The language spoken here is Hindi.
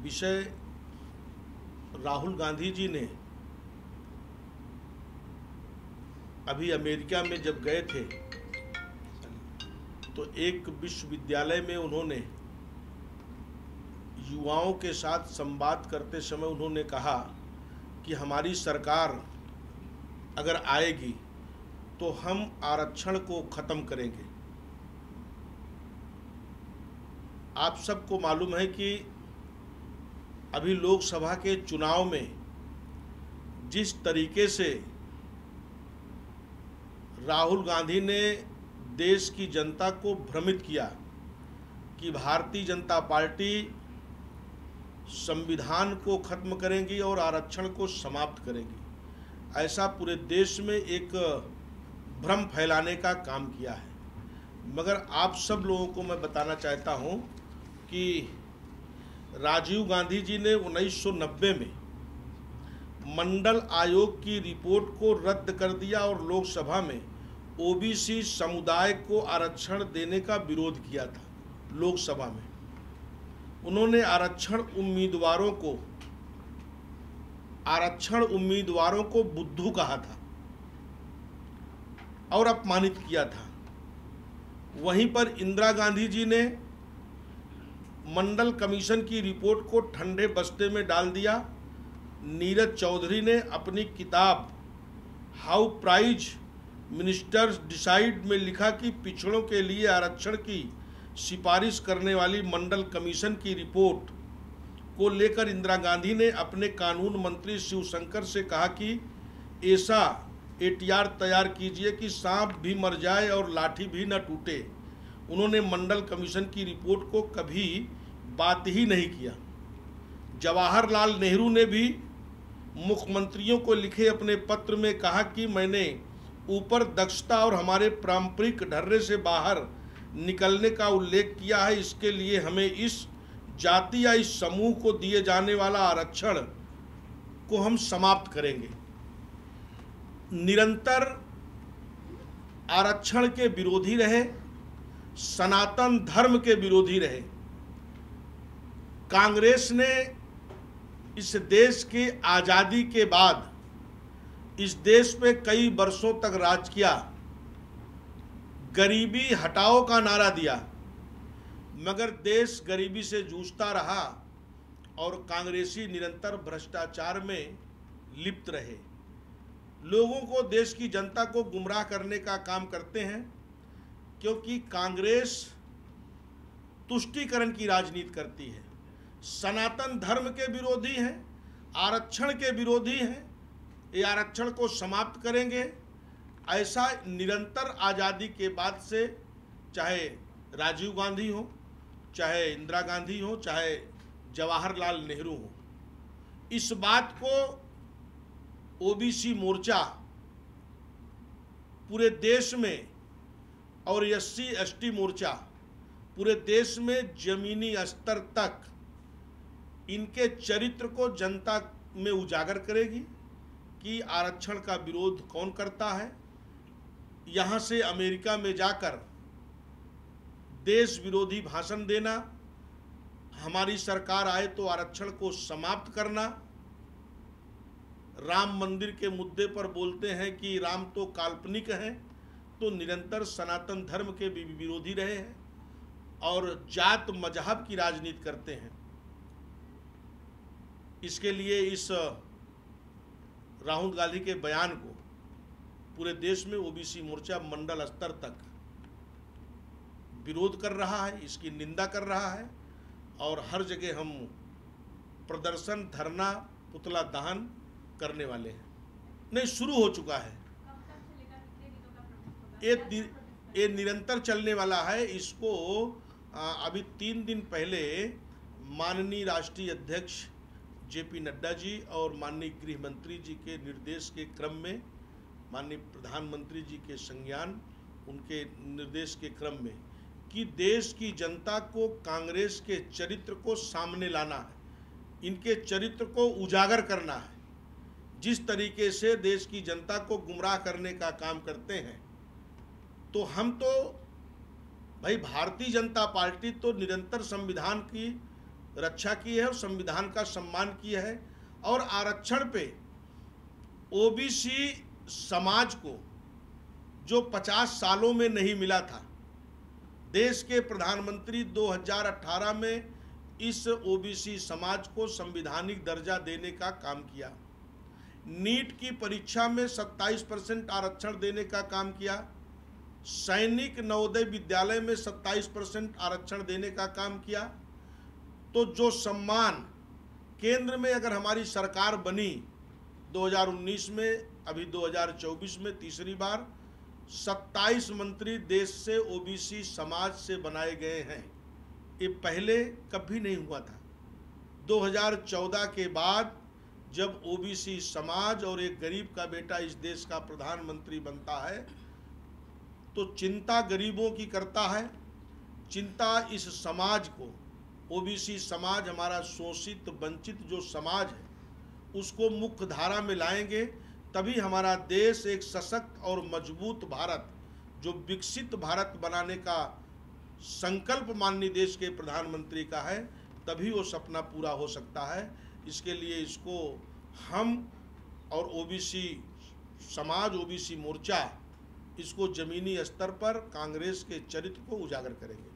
विषय राहुल गांधी जी ने अभी अमेरिका में जब गए थे तो एक विश्वविद्यालय में उन्होंने युवाओं के साथ संवाद करते समय उन्होंने कहा कि हमारी सरकार अगर आएगी तो हम आरक्षण को ख़त्म करेंगे। आप सबको मालूम है कि अभी लोकसभा के चुनाव में जिस तरीके से राहुल गांधी ने देश की जनता को भ्रमित किया कि भारतीय जनता पार्टी संविधान को खत्म करेंगी और आरक्षण को समाप्त करेंगी, ऐसा पूरे देश में एक भ्रम फैलाने का काम किया है। मगर आप सब लोगों को मैं बताना चाहता हूं कि राजीव गांधी जी ने 1990 में मंडल आयोग की रिपोर्ट को रद्द कर दिया और लोकसभा में ओबीसी समुदाय को आरक्षण देने का विरोध किया था। लोकसभा में उन्होंने आरक्षण उम्मीदवारों को बुद्धू कहा था और अपमानित किया था। वहीं पर इंदिरा गांधी जी ने मंडल कमीशन की रिपोर्ट को ठंडे बस्ते में डाल दिया। नीरज चौधरी ने अपनी किताब हाउ प्राइज मिनिस्टर्स डिसाइड में लिखा कि पिछड़ों के लिए आरक्षण की सिफारिश करने वाली मंडल कमीशन की रिपोर्ट को लेकर इंदिरा गांधी ने अपने कानून मंत्री शिवशंकर से कहा कि ऐसा एटीआर तैयार कीजिए कि सांप भी मर जाए और लाठी भी न टूटे। उन्होंने मंडल कमीशन की रिपोर्ट को कभी बात ही नहीं किया। जवाहरलाल नेहरू ने भी मुख्यमंत्रियों को लिखे अपने पत्र में कहा कि मैंने ऊपर दक्षता और हमारे पारंपरिक ढर्रे से बाहर निकलने का उल्लेख किया है। इसके लिए हमें इस जाति या इस समूह को दिए जाने वाला आरक्षण को हम समाप्त करेंगे। निरंतर आरक्षण के विरोधी रहे, सनातन धर्म के विरोधी रहे। कांग्रेस ने इस देश की आज़ादी के बाद इस देश पे कई वर्षों तक राज किया, गरीबी हटाओ का नारा दिया, मगर देश गरीबी से जूझता रहा और कांग्रेसी निरंतर भ्रष्टाचार में लिप्त रहे। लोगों को, देश की जनता को गुमराह करने का काम करते हैं, क्योंकि कांग्रेस तुष्टीकरण की राजनीति करती है, सनातन धर्म के विरोधी हैं, आरक्षण के विरोधी हैं। ये आरक्षण को समाप्त करेंगे, ऐसा निरंतर आज़ादी के बाद से, चाहे राजीव गांधी हो, चाहे इंदिरा गांधी हो, चाहे जवाहरलाल नेहरू हो, इस बात को ओबीसी मोर्चा पूरे देश में और एससी एसटी मोर्चा पूरे देश में जमीनी स्तर तक इनके चरित्र को जनता में उजागर करेगी कि आरक्षण का विरोध कौन करता है। यहाँ से अमेरिका में जाकर देश विरोधी भाषण देना, हमारी सरकार आए तो आरक्षण को समाप्त करना, राम मंदिर के मुद्दे पर बोलते हैं कि राम तो काल्पनिक हैं, तो निरंतर सनातन धर्म के भी विरोधी रहे हैं और जात मजहब की राजनीति करते हैं। इसके लिए इस राहुल गांधी के बयान को पूरे देश में ओबीसी मोर्चा मंडल स्तर तक विरोध कर रहा है, इसकी निंदा कर रहा है और हर जगह हम प्रदर्शन, धरना, पुतला दहन करने वाले हैं। नहीं, शुरू हो चुका है, ये निरंतर चलने वाला है। इसको अभी 3 दिन पहले माननीय राष्ट्रीय अध्यक्ष जेपी नड्डा जी और माननीय गृह मंत्री जी के निर्देश के क्रम में, माननीय प्रधानमंत्री जी के संज्ञान, उनके निर्देश के क्रम में कि देश की जनता को कांग्रेस के चरित्र को सामने लाना है, इनके चरित्र को उजागर करना है। जिस तरीके से देश की जनता को गुमराह करने का काम करते हैं, तो हम तो भाई, भारतीय जनता पार्टी तो निरंतर संविधान की रक्षा की है और संविधान का सम्मान किया है। और आरक्षण पे ओबीसी समाज को जो 50 सालों में नहीं मिला था, देश के प्रधानमंत्री 2018 में इस ओबीसी समाज को संवैधानिक दर्जा देने का काम किया। नीट की परीक्षा में 27% आरक्षण देने का काम किया। सैनिक नवोदय विद्यालय में 27% आरक्षण देने का काम किया। तो जो सम्मान केंद्र में अगर हमारी सरकार बनी 2019 में, अभी 2024 में तीसरी बार 27 मंत्री देश से ओबीसी समाज से बनाए गए हैं। ये पहले कभी नहीं हुआ था। 2014 के बाद जब ओबीसी समाज और एक गरीब का बेटा इस देश का प्रधानमंत्री बनता है तो चिंता गरीबों की करता है, चिंता इस समाज को, ओबीसी समाज हमारा शोषित वंचित जो समाज है उसको मुख्य धारा में लाएंगे, तभी हमारा देश एक सशक्त और मजबूत भारत, जो विकसित भारत बनाने का संकल्प माननीय देश के प्रधानमंत्री का है, तभी वो सपना पूरा हो सकता है। इसके लिए इसको हम और ओबीसी समाज, ओबीसी मोर्चा इसको जमीनी स्तर पर कांग्रेस के चरित्र को उजागर करेंगे।